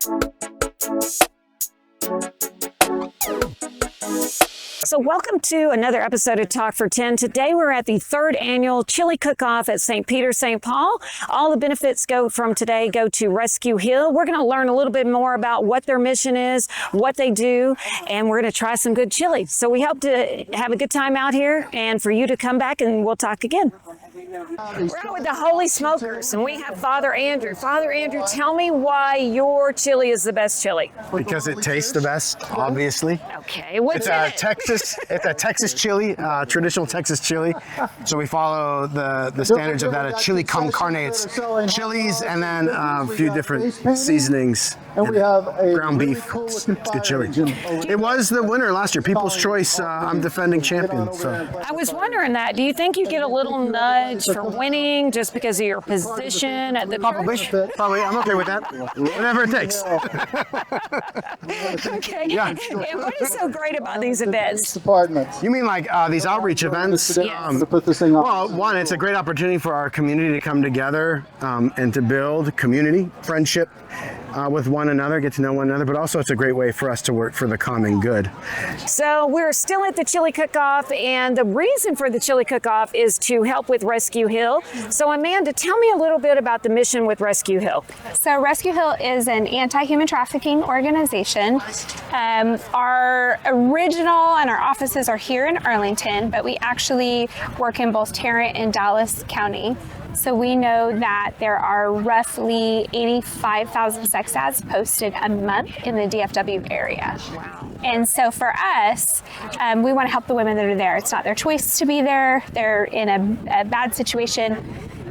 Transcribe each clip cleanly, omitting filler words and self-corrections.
So welcome to another episode of Talk4Ten. Today we're at the 3rd annual Chilli Cook-Off at St. Peter, St. Paul. All the benefits go to Rescue Hill. We're going to learn a little bit more about what their mission is, what they do, and we're going to try some good chili. So we hope to have a good time out here and for you to come back and we'll talk again. We're out with the Holy Smokers, and we have Father Andrew. Father Andrew, tell me why your chili is the best chili. Because it tastes the best, obviously. Okay, what's in it? It's a Texas chili, traditional Texas chili. So we follow the standards of that. A chili con carne. It's chilies and then a few different seasonings. And we have a ground beef. It's good chili. It was the winner last year. People's Choice. I'm defending champion. So I was wondering that. Do you think you get a little nudge for winning just because of your position at the Probably. I'm okay with that. Whatever it takes. Okay. Yeah. And what is so great about these events? You mean like these outreach events? Yes. Well, one, it's a great opportunity for our community to come together and to build community, friendship with one another, get to know one another, but also it's a great way for us to work for the common good. So we're still at the Chili Cook-Off, and the reason for the Chili Cook-Off is to help with Rescue Hill. So Amanda, tell me a little bit about the mission with Rescue Hill. So Rescue Hill is an anti-human trafficking organization. Our original and our offices are here in Arlington, but we actually work in both Tarrant and Dallas County. So we know that there are roughly 85,000 sex ads posted a month in the DFW area. Wow. And so for us, we want to help the women that are there. It's not their choice to be there. They're in a bad situation.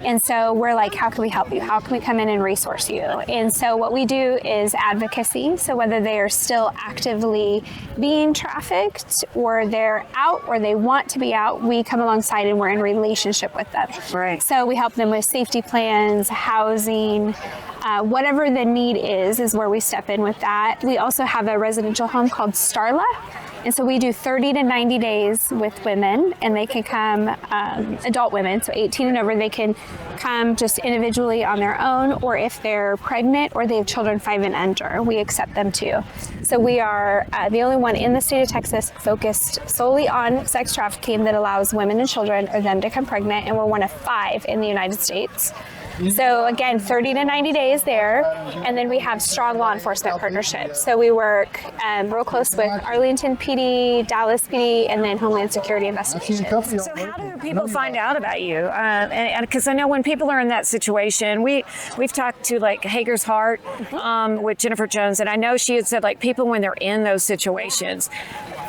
And so we're like, how can we help you? How can we come in and resource you? And so what we do is advocacy. So whether they are still actively being trafficked or they're out or they want to be out, we come alongside and we're in relationship with them. Right. So we help them with safety plans, housing, whatever the need is where we step in with that. We also have a residential home called Starla. And so we do 30 to 90 days with women, and they can come, adult women, so 18 and over, they can come just individually on their own, or if they're pregnant or they have children 5 and under, we accept them too. So we are the only one in the state of Texas focused solely on sex trafficking that allows women and children or them to become pregnant, and we're one of 5 in the United States. So again, 30 to 90 days there, and then we have strong law enforcement partnerships. So we work real close with Arlington PD, Dallas PD, and then Homeland Security Investigations. So how do people find out about you? And because I know when people are in that situation, we've talked to like Hager's Heart with Jennifer Jones, and I know she had said like people when they're in those situations,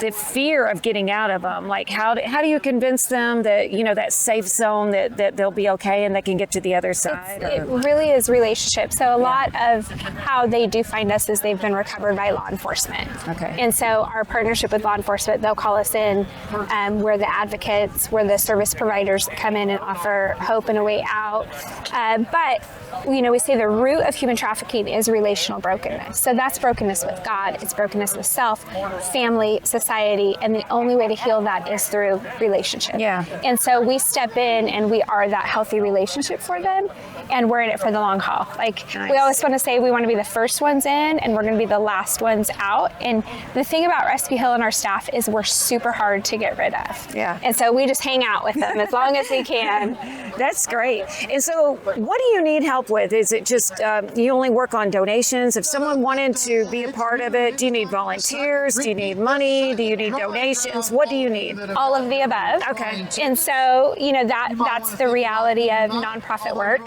the fear of getting out of them, like how do you convince them that, you know, that safe zone that they'll be okay and they can get to the other side? It really is relationship. So a lot of how they do find us is they've been recovered by law enforcement. Okay. And so our partnership with law enforcement, they'll call us in. We're the advocates, we're the service providers that come in and offer hope and a way out. But you know, we say the root of human trafficking is relational brokenness. So that's brokenness with God, it's brokenness with self, family, society, and the only way to heal that is through relationship. Yeah. And so we step in and we are that healthy relationship for them, and we're in it for the long haul. Like nice. We always want to say we want to be the first ones in and we're going to be the last ones out. And the thing about Rescue Hill and our staff is we're super hard to get rid of. Yeah. And so we just hang out with them as long as we can. That's great. And so what do you need help with? Is it just you only work on donations? If someone wanted to be a part of it, do you need volunteers? Do you need money? Do you need donations? What do you need? All of the above. Okay. And so, you know, that's the reality of nonprofit work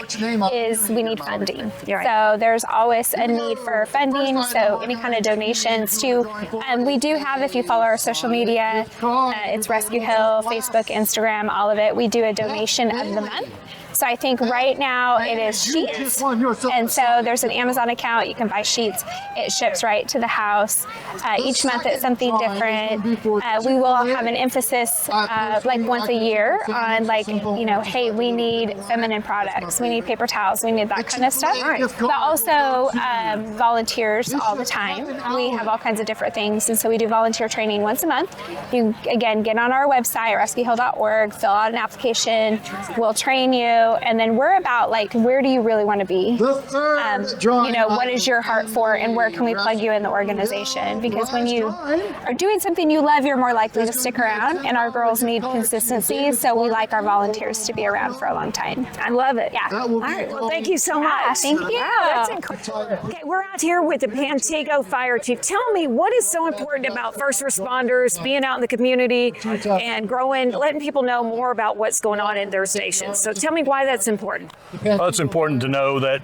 is we need funding. Right. So there's always a need for funding. So any kind of donations too. We do have, if you follow our social media, it's Rescue Hill, Facebook, Instagram, all of it. We do a donation of the month. So I think right now it is sheets. And so there's an Amazon account. You can buy sheets. It ships right to the house. Each month it's something different. We will have an emphasis like once a year on like, you know, hey, we need feminine products. We need paper towels. We need that kind of stuff. But also volunteers all the time. We have all kinds of different things. And so we do volunteer training once a month. You, again, get on our website, rescuehill.org, fill out an application. We'll train you. and then we're about like, where do you really want to be? What is your heart for, and where can we plug you in the organization? Because when you are doing something you love, you're more likely to stick around, and our girls need consistency, so we like our volunteers to be around for a long time. I love it. Yeah. All right. Well, thank you so much. Thank you. Wow, that's incredible. Okay, we're out here with the Pantego Fire Chief. Tell me, what is so important about first responders being out in the community and growing, letting people know more about what's going on in their stations? So tell me why that's important. Well, it's important to know that,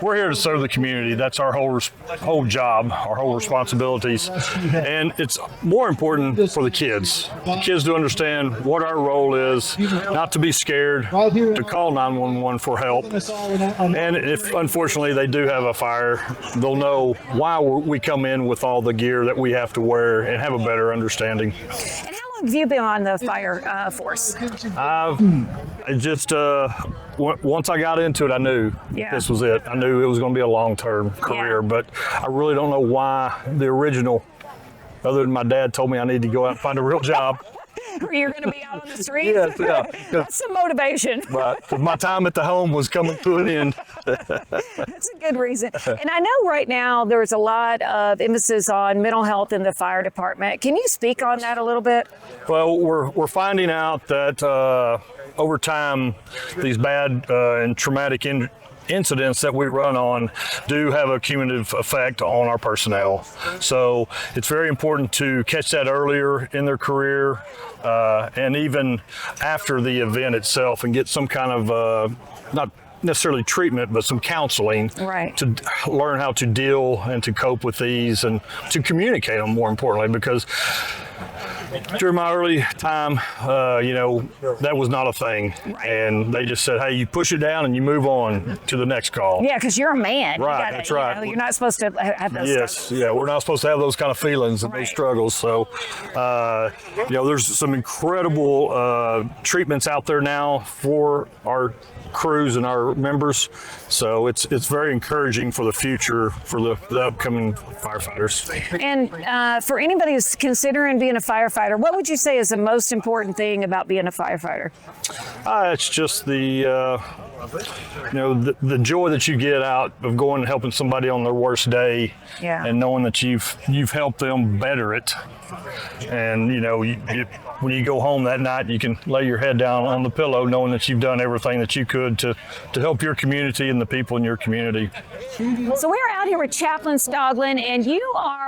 we're here to serve the community. That's our whole job, our whole responsibilities. And it's more important for the kids to understand what our role is, not to be scared, to call 911 for help. And if, unfortunately, they do have a fire, they'll know why we come in with all the gear that we have to wear and have a better understanding. And how long have you been on the fire force? Once I got into it, I knew this was it. I knew it was going to be a long-term career, but I really don't know why the original, other than my dad told me I need to go out and find a real job. Or you're going to be out on the street? Yes, yeah. That's some motivation. Right. 'Cause my time at the home was coming to an end. That's a good reason. And I know right now there's a lot of emphasis on mental health in the fire department. Can you speak on that a little bit? Well, we're finding out that over time, these bad and traumatic incidents that we run on do have a cumulative effect on our personnel. So it's very important to catch that earlier in their career and even after the event itself, and get some kind of, not necessarily treatment, but some counseling to learn how to deal and to cope with these and to communicate them, more importantly, because during my early time, that was not a thing. And they just said, hey, you push it down and you move on to the next call. Yeah, because you're a man. Right, that's right. You're not supposed to have those struggles. Yeah, we're not supposed to have those kind of feelings and those struggles. So, there's some incredible treatments out there now for our crews and our members. So it's very encouraging for the future for the upcoming firefighters. And for anybody who's considering being a firefighter, what would you say is the most important thing about being a firefighter? It's just the joy that you get out of going and helping somebody on their worst day, and knowing that you've helped them better it. And when you go home that night, you can lay your head down on the pillow knowing that you've done everything that you could to help your community and the people in your community. So we're out here with Chaplain Stoglin, and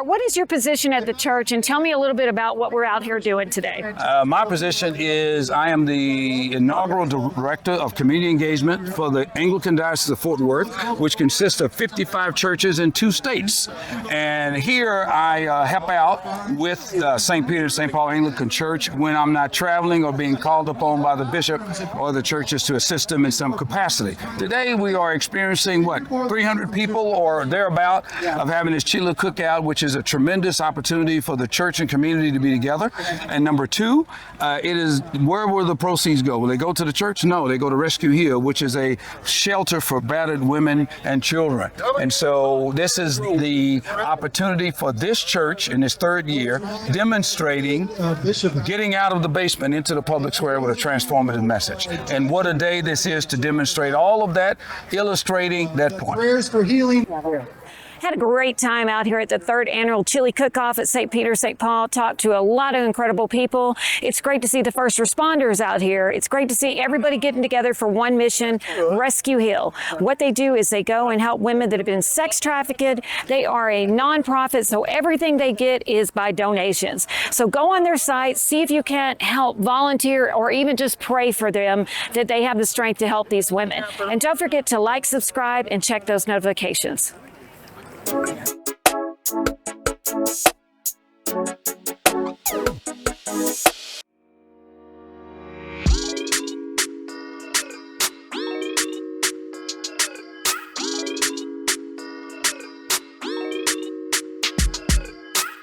what is your position at the church? And tell me a little bit about what we're out here doing today. My position is I am the inaugural director of community engagement for the Anglican Diocese of Fort Worth, which consists of 55 churches in 2 states. And here I help out with St. Peter St. Paul Anglican Church when I'm not traveling or being called upon by the bishop or the churches to assist them in some capacity. Today we are experiencing 300 people or thereabout of having this Chilli cookout, which is a tremendous opportunity for the church and community to be together. And number 2, it is, where will the proceeds go? Will they go to the church? No, they go to Rescue Hill, which is a shelter for battered women and children. And so this is the opportunity for this church in its 3rd year, demonstrating getting out of the basement into the public square with a transformative message. And what a day this is to demonstrate all of that, illustrating that point. Prayers for healing. Had a great time out here at the 3rd annual Chilli Cook-Off at St. Peter, St. Paul. Talked to a lot of incredible people. It's great to see the first responders out here. It's great to see everybody getting together for one mission, Rescue Hill. What they do is they go and help women that have been sex trafficked. They are a nonprofit, so everything they get is by donations. So go on their site, see if you can't help volunteer or even just pray for them that they have the strength to help these women. And don't forget to like, subscribe, and check those notifications.